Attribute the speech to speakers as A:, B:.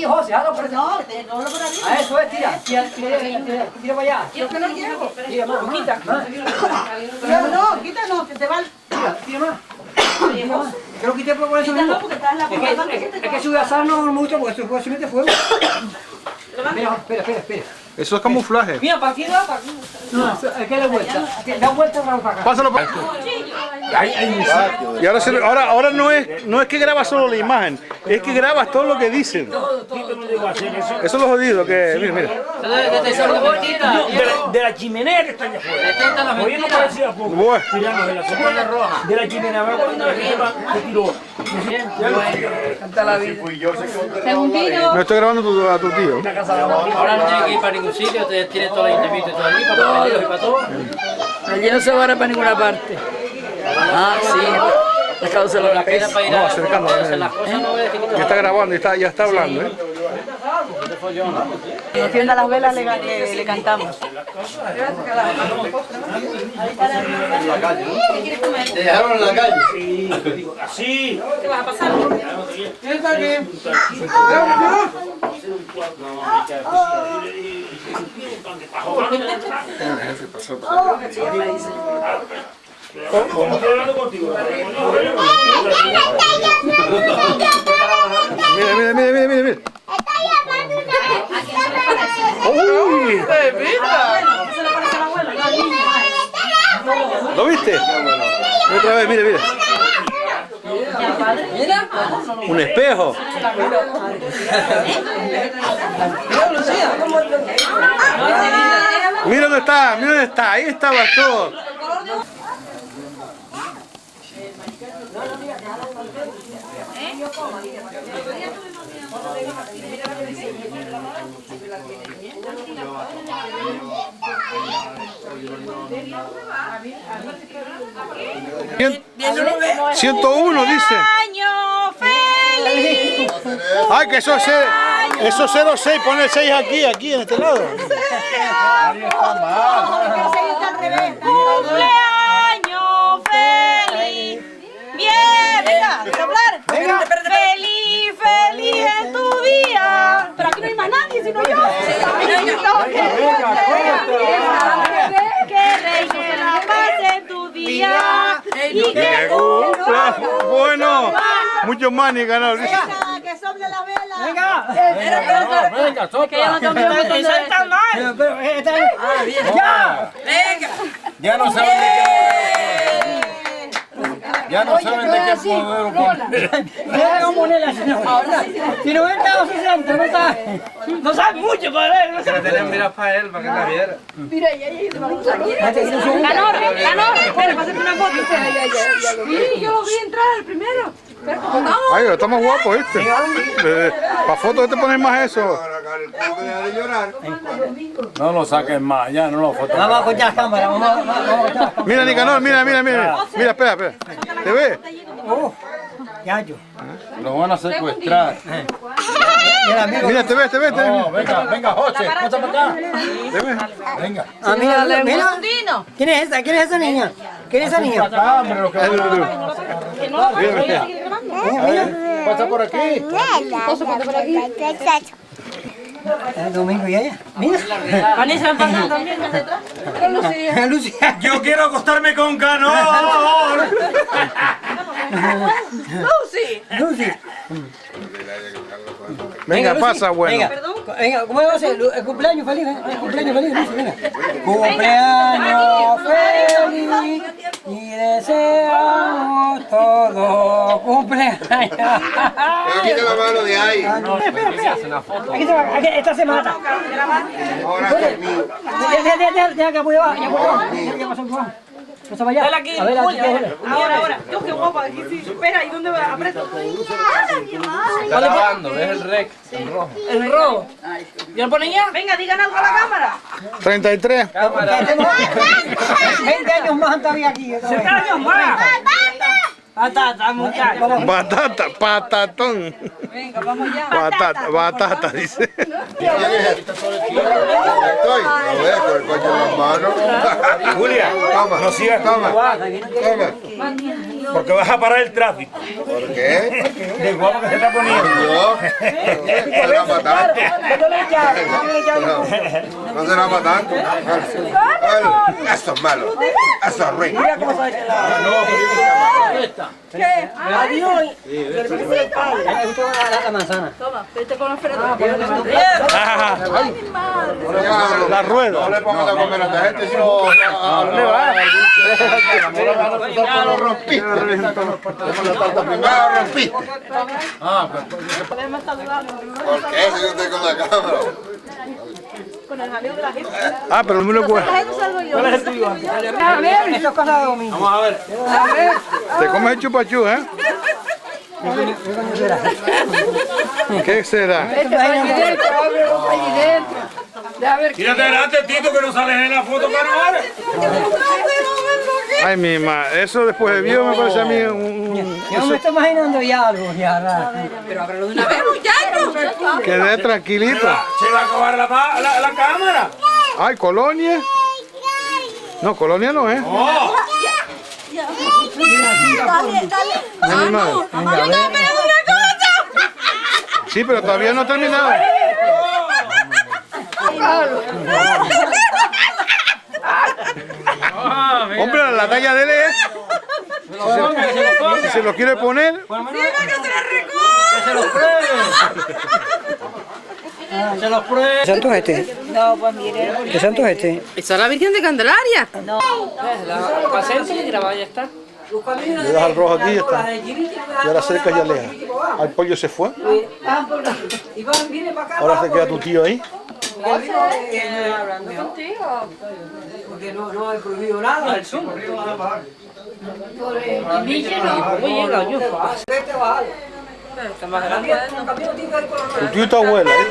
A: aquí, José, hazlo por
B: No, no lo por arriba.
A: a eso es, tira para allá.
B: Yo que no llevo.
A: Tira más, quita.
B: No, quita no, que te va.
A: Tira más. Que lo quité por eso mismo.
B: No, porque estás en la punta.
A: Es que si asar no me gusta porque se mete fuego. Mira, espera.
C: Eso es camuflaje.
A: Mira, para aquí da, para aquí. No, es que da vuelta. Da vuelta para acá.
C: Pásalo para Y ahora no es que grabas solo la imagen, es que grabas todo lo que dicen. Eso es lo jodido que. Mira.
D: De la chimenea que está allá afuera. Hoy no parecía poco.
C: Bueno.
D: Tirando de la sombra roja. De la chimenea, a ver cuando se tiró.
A: Canta la vida.
C: No estoy grabando a tu tío.
E: Ahora no tiene que ir para ningún sitio, tiene todo el ayuntamiento y todo allí, para papeleos y para todo.
F: Allí no se va para ninguna parte. Ah, sí. Dejándoselo la
E: Era
F: pesa.
E: para ir a hacer las cosas, no ves
C: Ya está grabando, ya está hablando, ¿eh?
F: Cuando encienda las velas le cantamos.
G: Te dejaron en la calle.
D: Sí.
B: ¿Qué vas a pasar?
C: Mira. ¡Uy! ¿Lo viste? Otra vez, mira. Un espejo. Mira dónde está, ahí está Pastor. Cien- 101 dice.
B: ¡Año feliz!
C: Ay, que eso es 06, pone el 6 aquí en este lado.
B: ¡Cumpleaños feliz! ¡Bien! Venga, ¿quieres hablar? Venga. ¡Feliz en tu día! Pero aquí no hay más nadie, sino yo. Que reine la paz en tu día. Y que
C: cumpla. Bueno, muchos más ni ganar.
B: que sople la vela.
E: Venga, sopla.
B: Eso está mal.
G: Ya no saben de qué. Ya no saben de qué modelo.
A: Si 90 o 60, no sabe. No sabe mucho para él.
E: Que le tenés mirar para él, para que la viera.
B: Ganó. Espera, para hacerte una foto. Sí, yo lo vi entrar el primero. Pero como estamos.
C: Ay, está más guapo Para fotos te pones más eso.
G: No lo saquen más, ya no lo fotografen.
A: Vamos a cochar las cámaras, vamos a
C: Mira, Nicanor, mira. Mira, espera. ¿Te ves?
A: Ya yo.
G: Lo van a secuestrar.
C: Mira, te ves.
G: No, venga, José, pasa para acá.
C: ¿Te ves?
G: Venga.
A: Ah, mira. ¿Quién es esa niña? ¿Quién es esa niña?
G: Acá, hombre, lo que pasa por aquí.
A: El domingo y ella. Mira.
B: Vanessa pasa también detrás.
A: Lucía.
D: Yo quiero acostarme con Canor.
A: Lucy.
C: Venga,
A: Lucy,
C: pasa, bueno.
A: Venga, ¿cómo va a ser? El cumpleaños feliz, Lucy, venga. Cumpleaños feliz y deseamos todo cumpleaños.
G: Quita la mano de ahí.
A: Espera. Aquí esta se mata.
G: Ahora conmigo.
A: Deja que voy a ya pasó el Juan. Pasa para allá.
B: Dale aquí,
A: A ver, aquí,
B: Julia. Ahora. Yo qué guapa. Espera, ¿y dónde va? Aprieto.
E: Está grabando, ves el rec, el rojo.
B: El robo. ¿Ya lo ponen ya? Venga, digan algo a la cámara.
C: 33.
A: 20 años más todavía aquí.
B: 30 años más.
A: Patata, muchachos.
C: Batata, patatón.
B: Venga, vamos ya.
C: Batata, dice.
G: Estoy. Lo ves con el coche en las manos.
D: Julia,
G: Toma,
D: no sigas
G: toma.
D: con
G: Toma.
D: Porque vas a parar el tráfico.
G: ¿Por qué?
D: De guapo que se está poniendo.
G: No, no será para tanto. No será para tanto. Eso es malo. Eso es ruin.
A: La manzana.
C: La rueda.
G: No le pongas a comer a esta gente, sino
C: ¿Dónde va?
G: lo rompiste. Primero lo rompiste. ¿Por qué si yo estoy con la cámara?
B: Con el amigo de la gente.
C: Ah, pero no me lo puedo.
D: ¿Cuál es el tuyo?
A: Esto es cosa de domingo.
D: Vamos a ver.
C: Te comes el chupachú, ¿eh? ¿Qué será?
D: Tírate adelante, Tito, que no sales en la foto, carnal.
C: Ay, mi madre, eso después de viejo me parece a mí
A: Yo me estoy imaginando ya algo, ya.
B: Pero ábrelo de una vez, muchachos.
C: quedé tranquilito.
D: Se va a acabar la cámara.
C: Ay, Colonia. No, Colonia no es.
D: Oh.
B: Dale, dale.
C: Ay, mi madre.
B: Yo estaba esperando una cosa.
C: Sí, pero todavía no ha terminado. Hombre, la talla de él es. Si se lo quiere poner.
A: ¿Qué santo es este?
B: No, pues mire.
A: ¿Qué santo es este?
B: ¿Esa es la Virgen de Candelaria? No.
E: Pasense y grababa, ya está.
C: Le das al rojo aquí y ya está. Y ahora cerca y aleja. Al pollo se fue. Ahora se queda tu tío ahí.
A: Porque no he prohibido nada.
C: Tu tío y tu abuela, ¿eh?